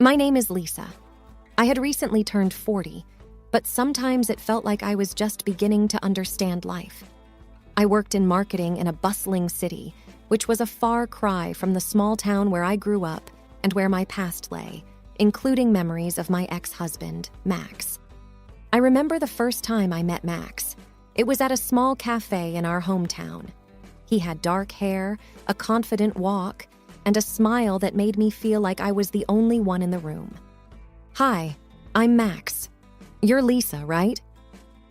My name is Lisa. I had recently turned 40, but sometimes it felt like I was just beginning to understand life. I worked in marketing in a bustling city, which was a far cry from the small town where I grew up and where my past lay, including memories of my ex-husband, Max. I remember the first time I met Max. It was at a small cafe in our hometown. He had dark hair, a confident walk, and a smile that made me feel like I was the only one in the room. "Hi, I'm Max. You're Lisa, right?"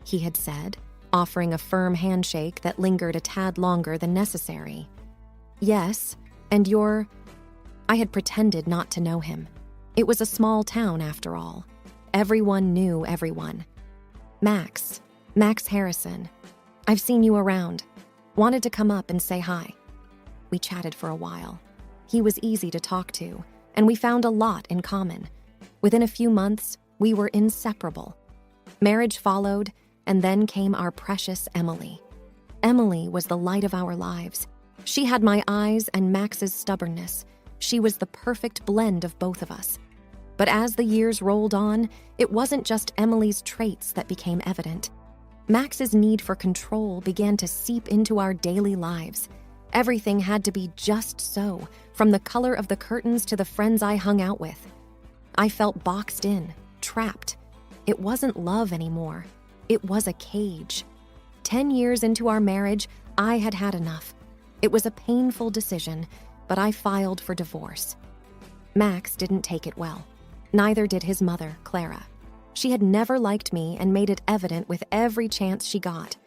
he had said, offering a firm handshake that lingered a tad longer than necessary. "Yes, and you're—" I had pretended not to know him. It was a small town, after all. Everyone knew everyone. Max Harrison. I've seen you around. Wanted to come up and say hi." We chatted for a while. He was easy to talk to, and we found a lot in common. Within a few months, we were inseparable. Marriage followed, and then came our precious Emily. Emily was the light of our lives. She had my eyes and Max's stubbornness. She was the perfect blend of both of us. But as the years rolled on, it wasn't just Emily's traits that became evident. Max's need for control began to seep into our daily lives. Everything had to be just so, from the color of the curtains to the friends I hung out with. I felt boxed in, trapped. It wasn't love anymore. It was a cage. 10 years into our marriage, I had had enough. It was a painful decision, but I filed for divorce. Max didn't take it well. Neither did his mother, Clara. She had never liked me and made it evident with every chance she got.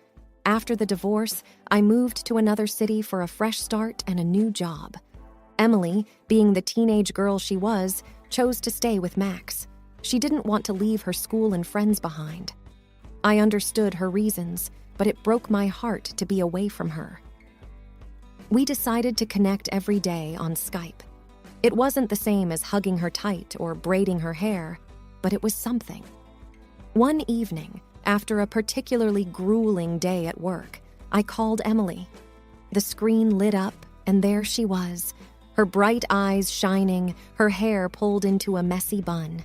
After the divorce, I moved to another city for a fresh start and a new job. Emily, being the teenage girl she was, chose to stay with Max. She didn't want to leave her school and friends behind. I understood her reasons, but it broke my heart to be away from her. We decided to connect every day on Skype. It wasn't the same as hugging her tight or braiding her hair, but it was something. One evening, after a particularly grueling day at work, I called Emily. The screen lit up, and there she was, her bright eyes shining, her hair pulled into a messy bun.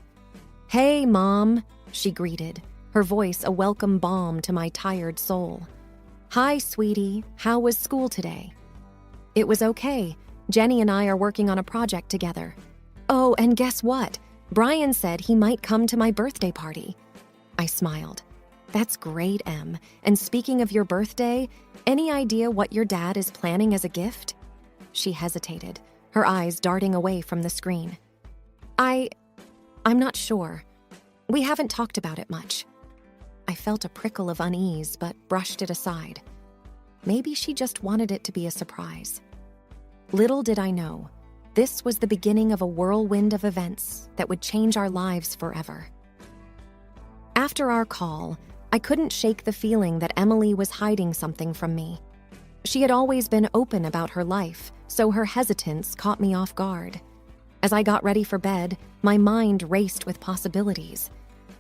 "Hey, Mom," she greeted, her voice a welcome balm to my tired soul. "Hi, sweetie. How was school today?" "It was okay. Jenny and I are working on a project together." "Oh, and guess what? Brian said he might come to my birthday party." I smiled. "That's great, Em. And speaking of your birthday, any idea what your dad is planning as a gift?" She hesitated, her eyes darting away from the screen. I'm not sure. We haven't talked about it much." I felt a prickle of unease, but brushed it aside. Maybe she just wanted it to be a surprise. Little did I know, this was the beginning of a whirlwind of events that would change our lives forever. After our call, I couldn't shake the feeling that Emily was hiding something from me. She had always been open about her life, so her hesitance caught me off guard. As I got ready for bed, my mind raced with possibilities.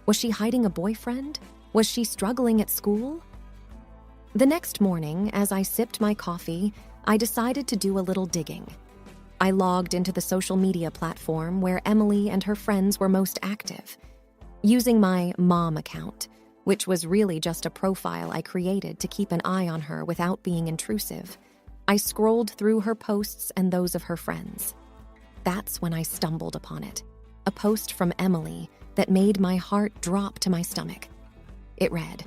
Was she hiding a boyfriend? Was she struggling at school? The next morning, as I sipped my coffee, I decided to do a little digging. I logged into the social media platform where Emily and her friends were most active. Using my mom account, which was really just a profile I created to keep an eye on her without being intrusive, I scrolled through her posts and those of her friends. That's when I stumbled upon it, a post from Emily that made my heart drop to my stomach. It read,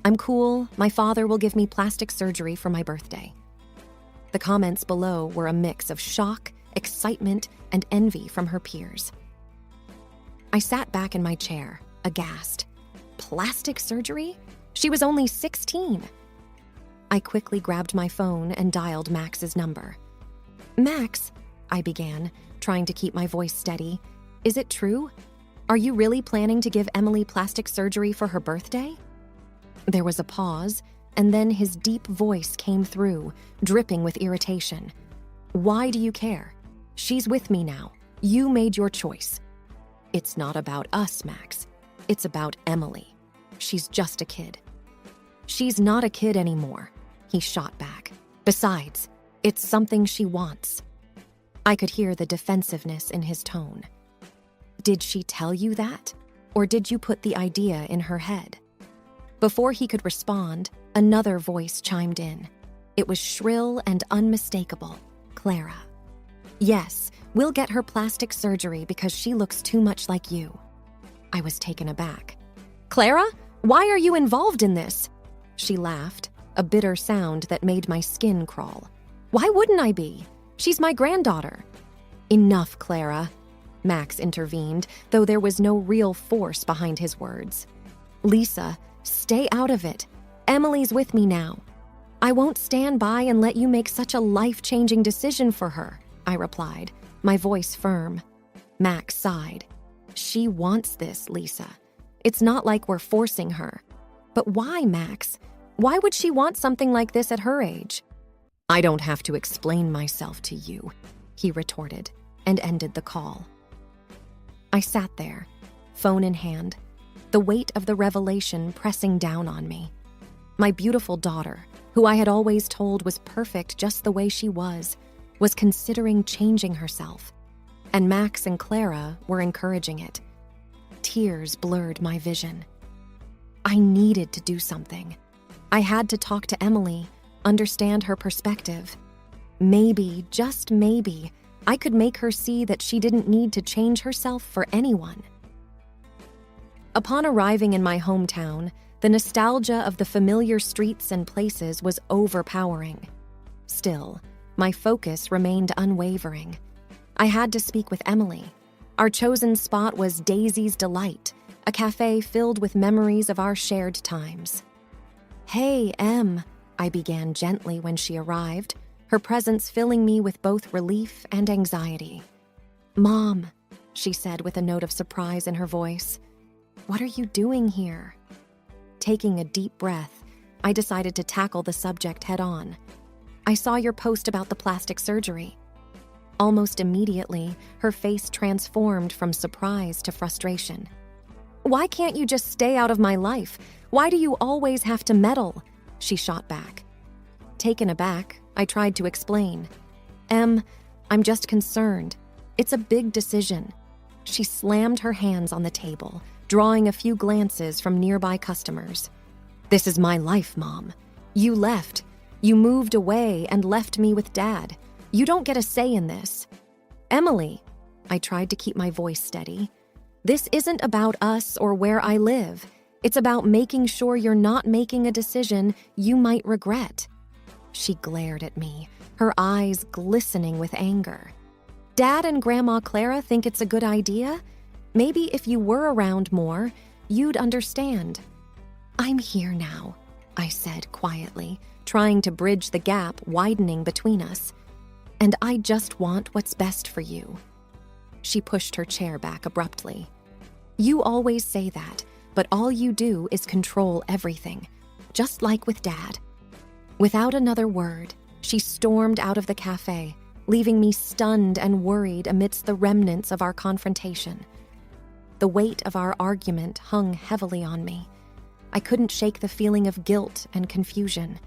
"I'm cool, my father will give me plastic surgery for my birthday." The comments below were a mix of shock, excitement, and envy from her peers. I sat back in my chair, aghast. Plastic surgery? She was only 16. I quickly grabbed my phone and dialed Max's number. "Max," I began, trying to keep my voice steady, "is it true? Are you really planning to give Emily plastic surgery for her birthday?" There was a pause, and then his deep voice came through, dripping with irritation. "Why do you care? She's with me now. You made your choice." "It's not about us, Max. It's about Emily. She's just a kid." "She's not a kid anymore," he shot back. "Besides, it's something she wants." I could hear the defensiveness in his tone. Did she tell you that? Or did you put the idea in her head? Before he could respond, another voice chimed in. It was shrill and unmistakable. Clara. Yes, we'll get her plastic surgery because she looks too much like you. I was taken aback. Clara, why are you involved in this? She laughed, a bitter sound that made my skin crawl. Why wouldn't I be? She's my granddaughter. Enough, Clara, Max intervened, though there was no real force behind his words. Lisa, stay out of it. Emily's with me now. I won't stand by and let you make such a life-changing decision for her, I replied, my voice firm. Max sighed. She wants this, Lisa. It's not like we're forcing her. But why, Max? Why would she want something like this at her age? I don't have to explain myself to you, he retorted, and ended the call. I sat there, phone in hand, the weight of the revelation pressing down on me. My beautiful daughter, who I had always told was perfect just the way she was considering changing herself. And Max and Clara were encouraging it. Tears blurred my vision. I needed to do something. I had to talk to Emily, understand her perspective. Maybe, just maybe, I could make her see that she didn't need to change herself for anyone. Upon arriving in my hometown, the nostalgia of the familiar streets and places was overpowering. Still, my focus remained unwavering. I had to speak with Emily. Our chosen spot was Daisy's Delight, a cafe filled with memories of our shared times. Hey, Em, I began gently when she arrived, her presence filling me with both relief and anxiety. Mom, she said with a note of surprise in her voice. What are you doing here? Taking a deep breath, I decided to tackle the subject head on. I saw your post about the plastic surgery. Almost immediately, her face transformed from surprise to frustration. Why can't you just stay out of my life? Why do you always have to meddle? She shot back. Taken aback, I tried to explain. Em, I'm just concerned. It's a big decision. She slammed her hands on the table, drawing a few glances from nearby customers. This is my life, Mom. You left. You moved away and left me with Dad. You don't get a say in this. Emily, I tried to keep my voice steady. This isn't about us or where I live. It's about making sure you're not making a decision you might regret. She glared at me, her eyes glistening with anger. Dad and Grandma Clara think it's a good idea? Maybe if you were around more, you'd understand. I'm here now, I said quietly, trying to bridge the gap widening between us. And I just want what's best for you. She pushed her chair back abruptly. You always say that, but all you do is control everything, just like with Dad. Without another word, she stormed out of the cafe, leaving me stunned and worried amidst the remnants of our confrontation. The weight of our argument hung heavily on me. I couldn't shake the feeling of guilt and confusion.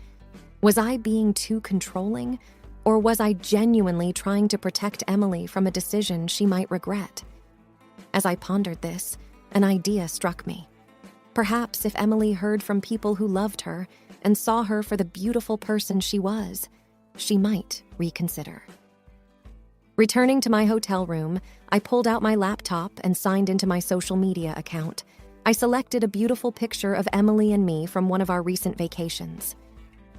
Was I being too controlling, or was I genuinely trying to protect Emily from a decision she might regret? As I pondered this, an idea struck me. Perhaps if Emily heard from people who loved her and saw her for the beautiful person she was, she might reconsider. Returning to my hotel room, I pulled out my laptop and signed into my social media account. I selected a beautiful picture of Emily and me from one of our recent vacations.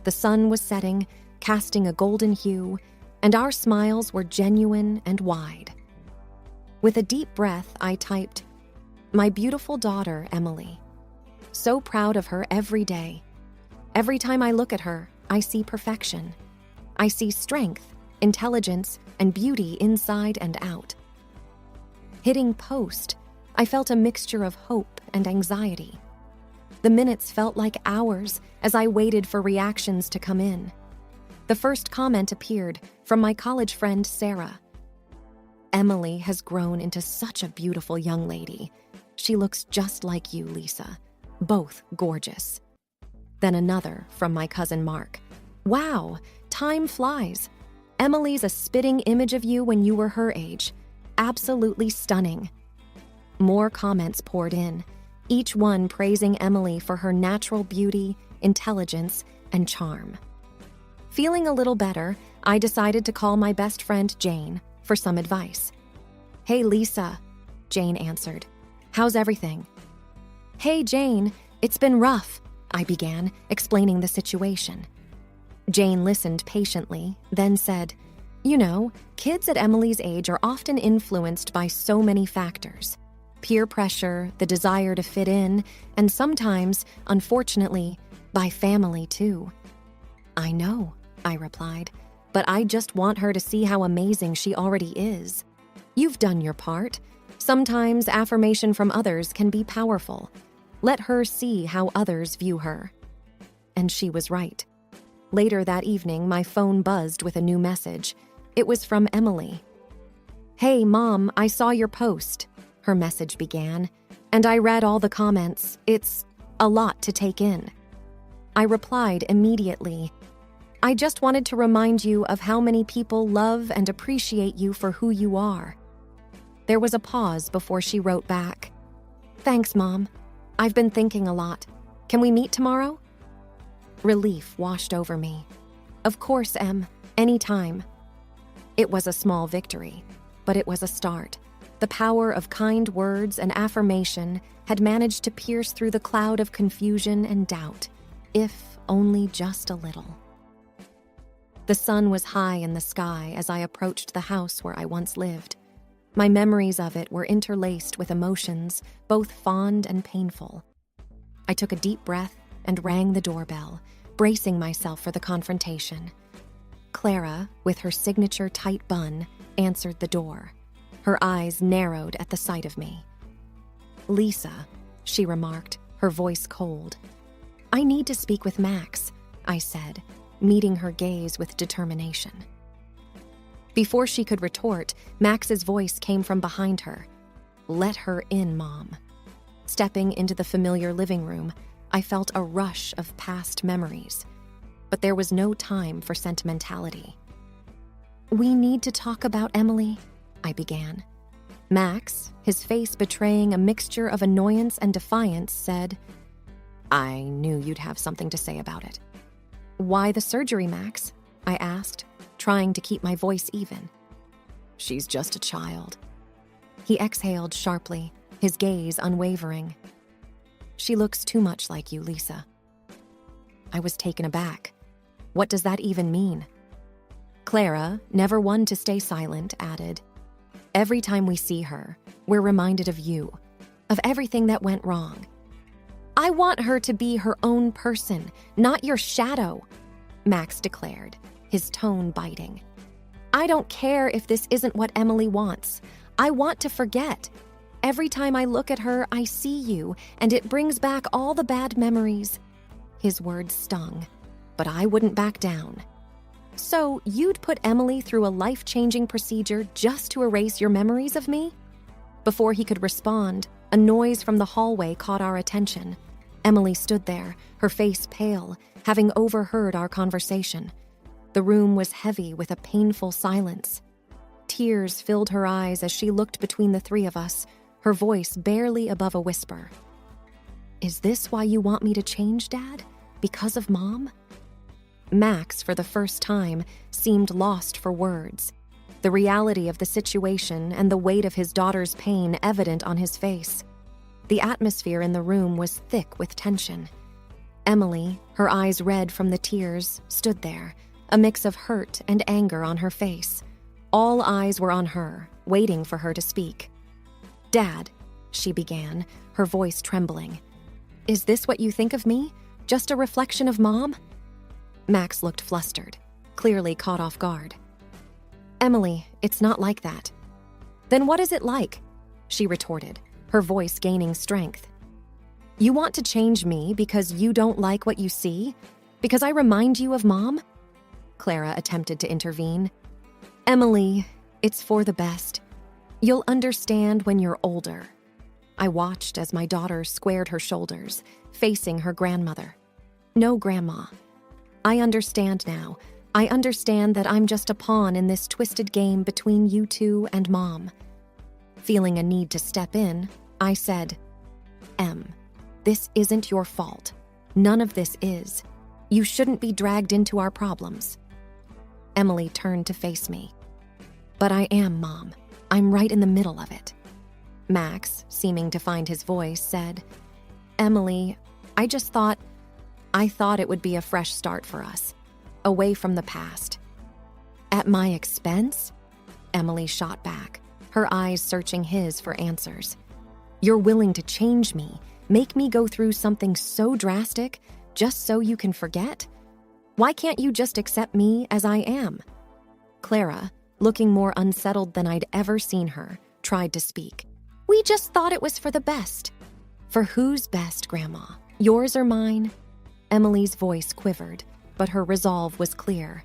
The sun was setting, casting a golden hue, and our smiles were genuine and wide. With a deep breath, I typed, "My beautiful daughter, Emily. So proud of her every day. Every time I look at her, I see perfection. I see strength, intelligence, and beauty inside and out." Hitting post, I felt a mixture of hope and anxiety. The minutes felt like hours as I waited for reactions to come in. The first comment appeared from my college friend Sarah. Emily has grown into such a beautiful young lady. She looks just like you, Lisa. Both gorgeous. Then another from my cousin Mark. Wow, time flies. Emily's a spitting image of you when you were her age. Absolutely stunning. More comments poured in, each one praising Emily for her natural beauty, intelligence, and charm. Feeling a little better, I decided to call my best friend Jane for some advice. "Hey, Lisa," Jane answered. "How's everything?" "Hey, Jane, it's been rough," I began, explaining the situation. Jane listened patiently, then said, "You know, kids at Emily's age are often influenced by so many factors. Peer pressure, the desire to fit in, and sometimes, unfortunately, by family too." "I know," I replied, "but I just want her to see how amazing she already is. You've done your part. Sometimes affirmation from others can be powerful. Let her see how others view her." And she was right. Later that evening, my phone buzzed with a new message. It was from Emily. "Hey, Mom, I saw your post," her message began, "and I read all the comments. It's a lot to take in." I replied immediately, "I just wanted to remind you of how many people love and appreciate you for who you are." There was a pause before she wrote back, "Thanks, Mom. I've been thinking a lot. Can we meet tomorrow?" Relief washed over me. "Of course, Em. Anytime." It was a small victory, but it was a start. The power of kind words and affirmation had managed to pierce through the cloud of confusion and doubt, if only just a little. The sun was high in the sky as I approached the house where I once lived. My memories of it were interlaced with emotions, both fond and painful. I took a deep breath and rang the doorbell, bracing myself for the confrontation. Clara, with her signature tight bun, answered the door. Her eyes narrowed at the sight of me. "Lisa," she remarked, her voice cold. "I need to speak with Max," I said, meeting her gaze with determination. Before she could retort, Max's voice came from behind her. "Let her in, Mom." Stepping into the familiar living room, I felt a rush of past memories. But there was no time for sentimentality. "We need to talk about Emily," I began. Max, his face betraying a mixture of annoyance and defiance, said, "I knew you'd have something to say about it." "Why the surgery, Max?" I asked, trying to keep my voice even. "She's just a child." He exhaled sharply, his gaze unwavering. "She looks too much like you, Lisa." I was taken aback. What does that even mean? Clara, never one to stay silent, added, "Every time we see her, we're reminded of you, of everything that went wrong. I want her to be her own person, not your shadow," Max declared, his tone biting. "I don't care if this isn't what Emily wants. I want to forget. Every time I look at her, I see you, and it brings back all the bad memories." His words stung, but I wouldn't back down. "So you'd put Emily through a life-changing procedure just to erase your memories of me?" Before he could respond, a noise from the hallway caught our attention. Emily stood there, her face pale, having overheard our conversation. The room was heavy with a painful silence. Tears filled her eyes as she looked between the three of us, her voice barely above a whisper. "Is this why you want me to change, Dad? Because of Mom?" Max, for the first time, seemed lost for words. The reality of the situation and the weight of his daughter's pain evident on his face. The atmosphere in the room was thick with tension. Emily, her eyes red from the tears, stood there, a mix of hurt and anger on her face. All eyes were on her, waiting for her to speak. "Dad," she began, her voice trembling. "Is this what you think of me? Just a reflection of Mom?" Max looked flustered, clearly caught off guard. "Emily, it's not like that." "Then what is it like?" she retorted, her voice gaining strength. "You want to change me because you don't like what you see? Because I remind you of Mom?" Clara attempted to intervene. "Emily, it's for the best. You'll understand when you're older." I watched as my daughter squared her shoulders, facing her grandmother. "No, Grandma. I understand now. I understand that I'm just a pawn in this twisted game between you two and Mom." Feeling a need to step in, I said, "Em, this isn't your fault. None of this is. You shouldn't be dragged into our problems." Emily turned to face me. "But I am, Mom. I'm right in the middle of it." Max, seeming to find his voice, said, "Emily, I thought it would be a fresh start for us, away from the past." "At my expense?" Emily shot back, her eyes searching his for answers. "You're willing to change me, make me go through something so drastic, just so you can forget? Why can't you just accept me as I am?" Clara, looking more unsettled than I'd ever seen her, tried to speak. "We just thought it was for the best." "For whose best, Grandma? Yours or mine?" Emily's voice quivered, but her resolve was clear.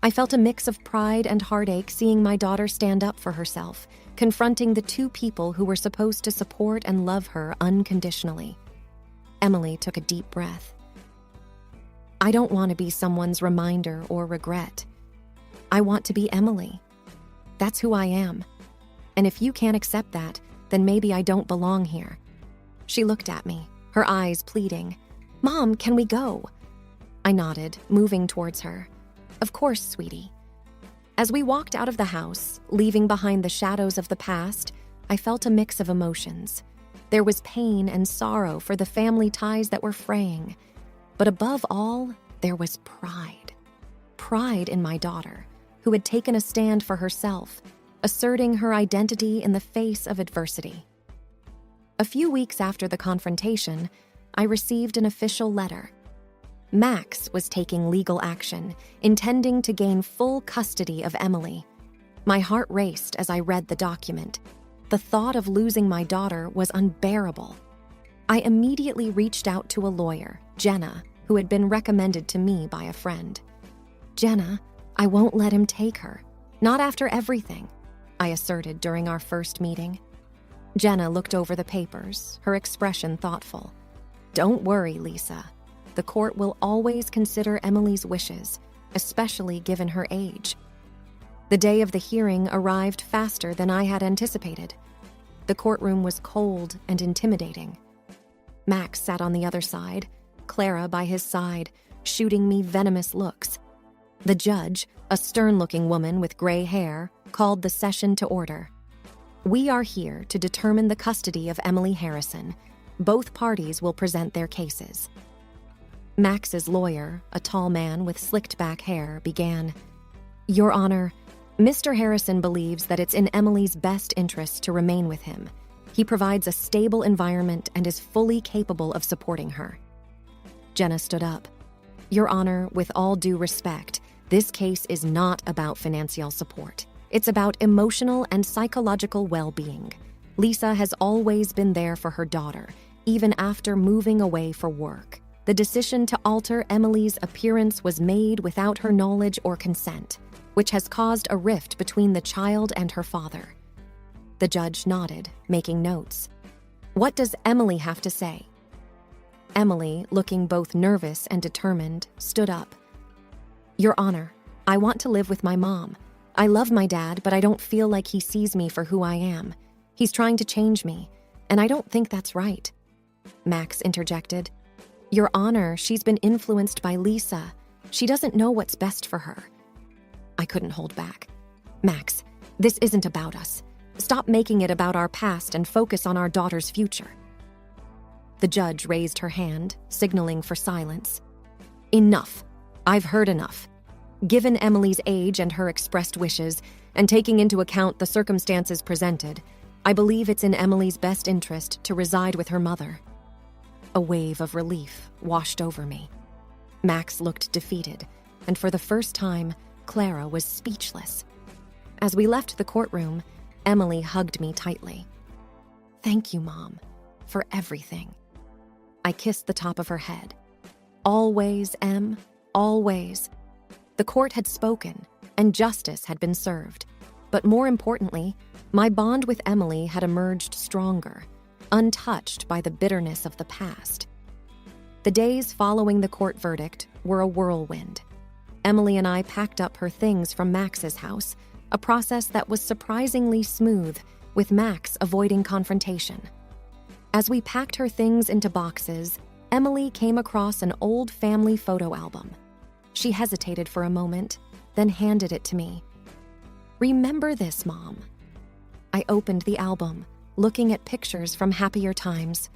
I felt a mix of pride and heartache seeing my daughter stand up for herself, confronting the two people who were supposed to support and love her unconditionally. Emily took a deep breath. "I don't want to be someone's reminder or regret. I want to be Emily. That's who I am. And if you can't accept that, then maybe I don't belong here." She looked at me, her eyes pleading. "Mom, can we go?" I nodded, moving towards her. "Of course, sweetie." As we walked out of the house, leaving behind the shadows of the past, I felt a mix of emotions. There was pain and sorrow for the family ties that were fraying. But above all, there was pride. Pride in my daughter, who had taken a stand for herself, asserting her identity in the face of adversity. A few weeks after the confrontation, I received an official letter. Max was taking legal action, intending to gain full custody of Emily. My heart raced as I read the document. The thought of losing my daughter was unbearable. I immediately reached out to a lawyer, Jenna, who had been recommended to me by a friend. "Jenna, I won't let him take her. Not after everything," I asserted during our first meeting. Jenna looked over the papers, her expression thoughtful. "Don't worry, Lisa. The court will always consider Emily's wishes, especially given her age." The day of the hearing arrived faster than I had anticipated. The courtroom was cold and intimidating. Max sat on the other side, Clara by his side, shooting me venomous looks. The judge, a stern-looking woman with gray hair, called the session to order. "We are here to determine the custody of Emily Harrison. Both parties will present their cases." Max's lawyer, a tall man with slicked-back hair, began, "Your Honor, Mr. Harrison believes that it's in Emily's best interest to remain with him. He provides a stable environment and is fully capable of supporting her." Jenna stood up. "Your Honor, with all due respect, this case is not about financial support. It's about emotional and psychological well-being. Lisa has always been there for her daughter, even after moving away for work. The decision to alter Emily's appearance was made without her knowledge or consent, which has caused a rift between the child and her father." The judge nodded, making notes. "What does Emily have to say?" Emily, looking both nervous and determined, stood up. "Your Honor, I want to live with my mom. I love my dad, but I don't feel like he sees me for who I am. He's trying to change me, and I don't think that's right." Max interjected. "Your Honor, she's been influenced by Lisa. She doesn't know what's best for her." I couldn't hold back. "Max, this isn't about us. Stop making it about our past and focus on our daughter's future." The judge raised her hand, signaling for silence. "Enough. I've heard enough. Given Emily's age and her expressed wishes, and taking into account the circumstances presented, I believe it's in Emily's best interest to reside with her mother." A wave of relief washed over me. Max looked defeated, and for the first time, Clara was speechless. As we left the courtroom, Emily hugged me tightly. "Thank you, Mom, for everything." I kissed the top of her head. "Always, Em, always." The court had spoken, and justice had been served. But more importantly, my bond with Emily had emerged stronger, untouched by the bitterness of the past. The days following the court verdict were a whirlwind. Emily and I packed up her things from Max's house, a process that was surprisingly smooth, with Max avoiding confrontation. As we packed her things into boxes, Emily came across an old family photo album. She hesitated for a moment, then handed it to me. "Remember this, Mom." I opened the album, looking at pictures from happier times,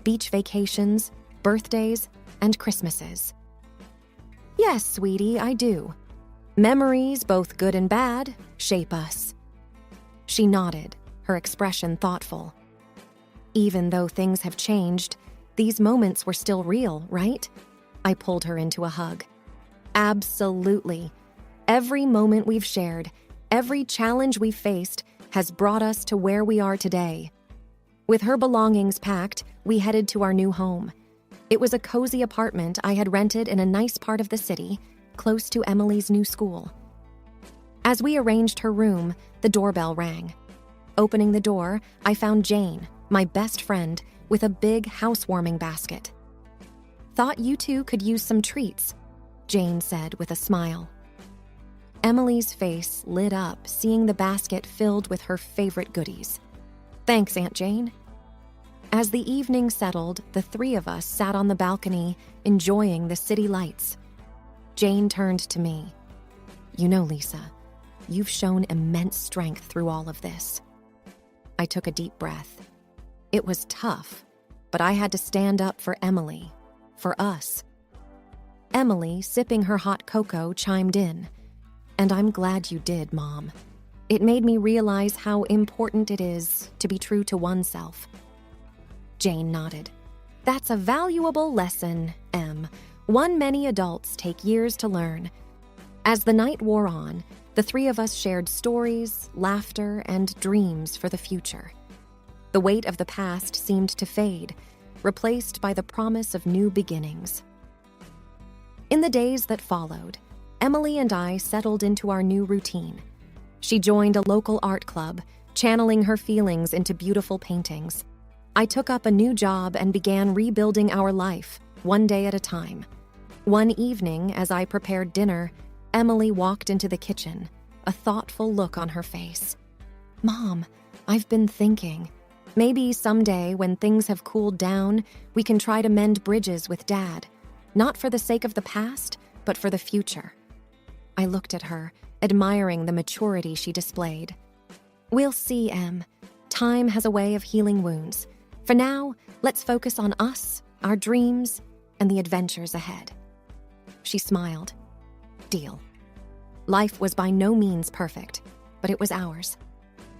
beach vacations, birthdays, and Christmases. "Yes, sweetie, I do. Memories, both good and bad, shape us." She nodded, her expression thoughtful. "Even though things have changed, these moments were still real, right?" I pulled her into a hug. "Absolutely. Every moment we've shared, every challenge we've faced, has brought us to where we are today." With her belongings packed, we headed to our new home. It was a cozy apartment I had rented in a nice part of the city, close to Emily's new school. As we arranged her room, the doorbell rang. Opening the door, I found Jane, my best friend, with a big housewarming basket. "Thought you two could use some treats," Jane said with a smile. Emily's face lit up, seeing the basket filled with her favorite goodies. "Thanks, Aunt Jane." As the evening settled, the three of us sat on the balcony, enjoying the city lights. Jane turned to me. "You know, Lisa, you've shown immense strength through all of this." I took a deep breath. It was tough, but I had to stand up for Emily, for us. Emily, sipping her hot cocoa, chimed in. "And I'm glad you did, Mom. It made me realize how important it is to be true to oneself." Jane nodded. "That's a valuable lesson, Em. One many adults take years to learn." As the night wore on, the three of us shared stories, laughter, and dreams for the future. The weight of the past seemed to fade, replaced by the promise of new beginnings. In the days that followed, Emily and I settled into our new routine. She joined a local art club, channeling her feelings into beautiful paintings. I took up a new job and began rebuilding our life, one day at a time. One evening, as I prepared dinner, Emily walked into the kitchen, a thoughtful look on her face. "Mom, I've been thinking. Maybe someday, when things have cooled down, we can try to mend bridges with Dad. Not for the sake of the past, but for the future." I looked at her, admiring the maturity she displayed. "We'll see, Em. Time has a way of healing wounds. For now, let's focus on us, our dreams, and the adventures ahead." She smiled. "Deal." Life was by no means perfect, but it was ours.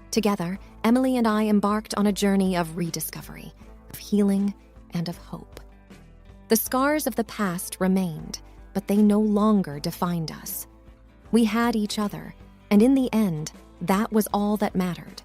Together, Emily and I embarked on a journey of rediscovery, of healing, and of hope. The scars of the past remained, but they no longer defined us. We had each other, and in the end, that was all that mattered.